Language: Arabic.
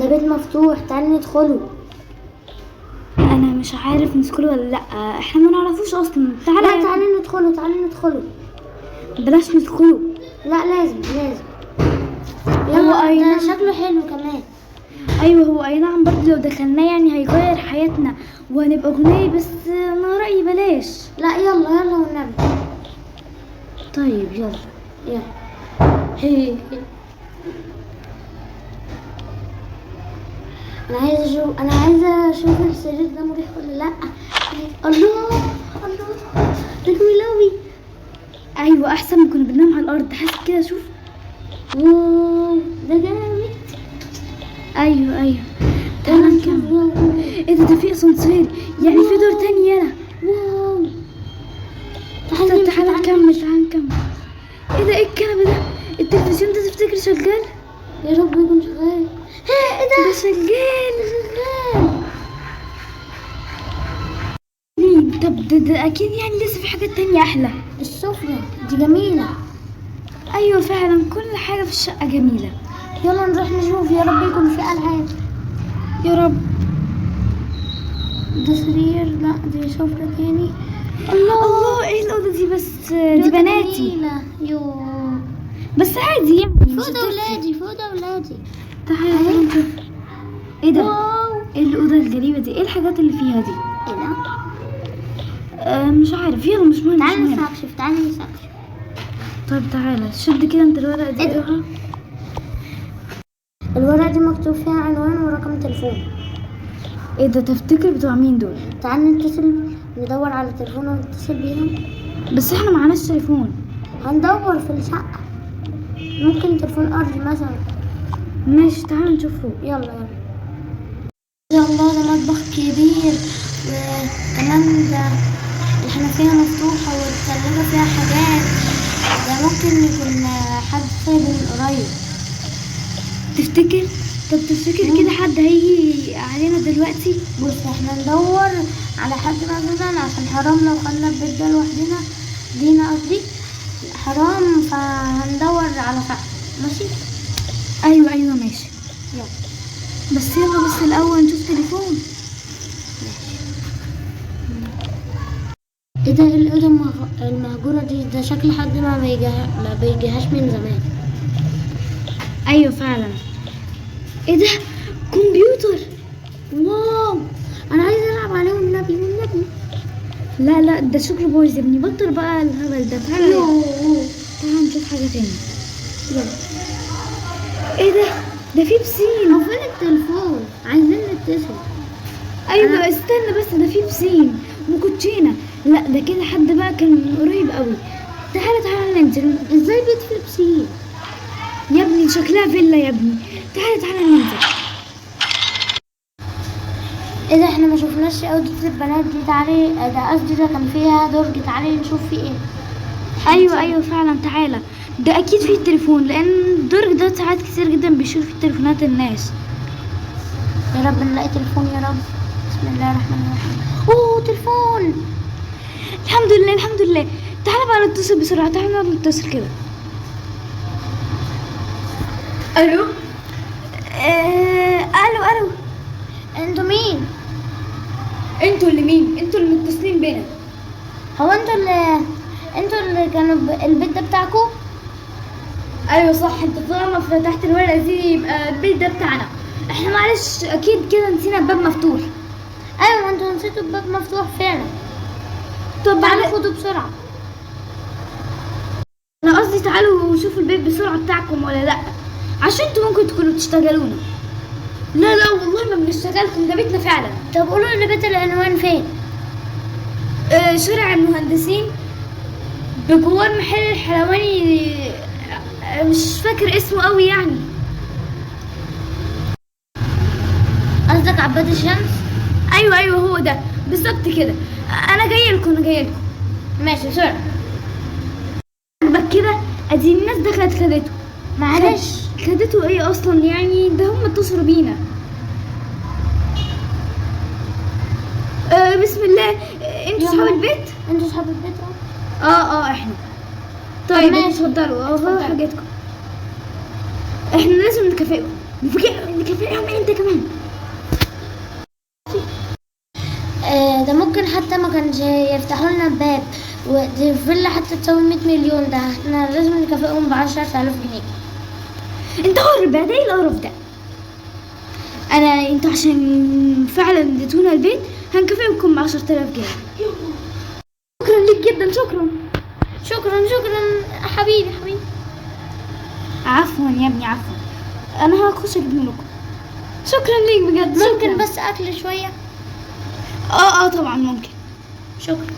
ده بيت مفتوح، تعالي ندخله. انا مش عارف ندخله ولا لا، احنا ما نعرفوش اصلا. لا تعالي ندخله، تعالي ندخله. بلاش ندخله. لا لازم. هو اي ده نعم. شكله حلو كمان. ايوه هو اي نعم، برضه لو دخلناه يعني هيغير حياتنا وهنبقى اغنياء، بس انا رأيي بلاش. لا يلا والنبي. طيب يلا. انا عايزه اشوف السرير ده مريح ولا لا. الله ده جميل اوي. ايوه احسن ما كنا بننام على الارض. حاسس كده، شوف. واو ده جامد. ايوه تعالى نكمل. ايه ده في اسانسير، يعني في دور تاني. يلا واو تعالى نكمل. ايه ده؟ ايه الكنبه ده؟ التلفزيون ده تفتكر شغال؟ يا رب يكون شغال. ايه ده؟ شغال. طب ده اكيد يعني لسه في حاجات تانية احلى. السفرة دي جميلة. ايوه فعلا كل حاجة في الشقة جميلة. يلا نروح نشوف، يا رب يكون في العاب. يا رب. ده سرير، لا دي سفرة تاني. الله ايه الأوضة دي؟ بس دي بناتي. جميلة. يوه بس عادي يعني. فوق ده ولادي. تعالى نشوف. ايه ده؟ واو ايه الأوضة الغريبة دي؟ ايه الحاجات اللي فيها دي؟ ايه ده؟ مش عارف. يلا مش مهم. تعالي نستكشف. طيب تعالى شد كده انت الورقة دي. ايه ده؟ الورقة دي مكتوب فيها عنوان ورقم تليفون. ايه ده؟ تفتكر بتوع مين دول؟ تعالي نتصل، ندور على تليفون ونتصل بيهم. بس احنا معناش تليفون. هندور في الشقة، ممكن تليفون أرضي مثلا. ماشي تعالى نشوفه. يلا يا الله. ده مطبخ كبير، وكمان ده الحنفية مفتوحة والثلاجة فيها حاجات. ده ممكن يكون حد سايبه من قريب. تفتكر؟ طب تفتكر كده حد هيجي علينا دلوقتي؟ بص احنا ندور على حد مثلا، عشان حرام لو خدنا البيت ده لوحدنا، دينا قصدي، حرام، فهندور على شقة. ماشي؟ ايوه ماشي. يلا بس الاول نشوف تليفون. ايه ده؟ الأوضة المهجورة دي، ده شكل حد ما بيجيهاش من زمان. ايوه فعلا. ايه ده؟ كمبيوتر. واو انا عايزة العب عليه والنبي. لا ده شكله بايظ يا ابني. بطل بقى الهبل ده. تعالى نشوف حاجه تاني. يلا. ايه ده في بسين. هو فين التليفون؟ عايزين نتصل. ايوه استنى بس، ده في بسين وكوتشينه. لا ده كده حد بقى كان من قريب قوي. تعالى ننزل. ازاي بيت في البسين يا ابني شكلها فيلا يا ابني. تعالى ننزل. ايه ده؟ احنا ما شفناش اوضة البنات دي. تعالي، ده قصدي ده كان فيها درج. تعالي نشوف فيه ايه. ايوه فعلا تعالى. ده اكيد فيه التليفون، لان الدرج ده ساعات كتير جدا بيشيل فيه تليفونات الناس. يا رب نلاقي تليفون يا رب. بسم الله الرحمن الرحيم. اوه تليفون. الحمد لله. تعالى بقى نتصل بسرعة. تعالى نتصل كده. الو. الو. انتوا مين؟ انتوا اللي مين؟ انتوا اللي متصلين بينا. هو انتوا اللي كانوا البيت ده بتاعكم؟ ايوه صح. انت طالما فتحت الورقة دي يبقى البيت ده بتاعنا. احنا معلش اكيد كده نسينا الباب مفتوح. ايوه ما انتوا نسيتوا الباب مفتوح فعلا. طب تعالوا خدوا بسرعة. انا قصدي تعالوا شوفوا البيت بسرعة بتاعكم ولا لا، عشان انتوا ممكن تكونوا بتشتغلونا. لا والله ما بنشتغلكم، ده بيتنا فعلا. طب قولوا لي بيت العنوان فين؟ شارع المهندسين بجوار محل الحلواني. مش فاكر اسمه قوي يعني. قصدك عباد الشمس؟ ايوه هو ده بالظبط كده. انا جايه لكم. ماشي بسرعة. عجبك كده؟ ادي الناس دخلت خدته. معلش خدته ايه اصلا يعني؟ ده هم اتصلوا بينا. بسم الله. انتوا صحاب البيت؟ انتوا صحاب البيت احنا. طيب ماشي. اتفضلوا. حاجاتكم. احنا لازم نكافئكم. نكافئهم انت كمان. ده ممكن حتى ما كانش يفتحوا لنا الباب، ودي الفيلا حتى تساوي 100 مليون، ده احنا لازم نكافئهم ب10,000 جنيه. انت حر بقى، ده ايه القرف ده؟ انتوا عشان فعلا اديتونا البيت هنكافئكم ب10,000 جنيه. شكرا ليك جدا، شكرا. شكرا حبيبي. عفوا يا ابني، عفوا. انا هخش اجيب لكم. شكرا ليك بجد. ممكن شكراً. بس اكل شوية؟ اه طبعا ممكن. شكرا.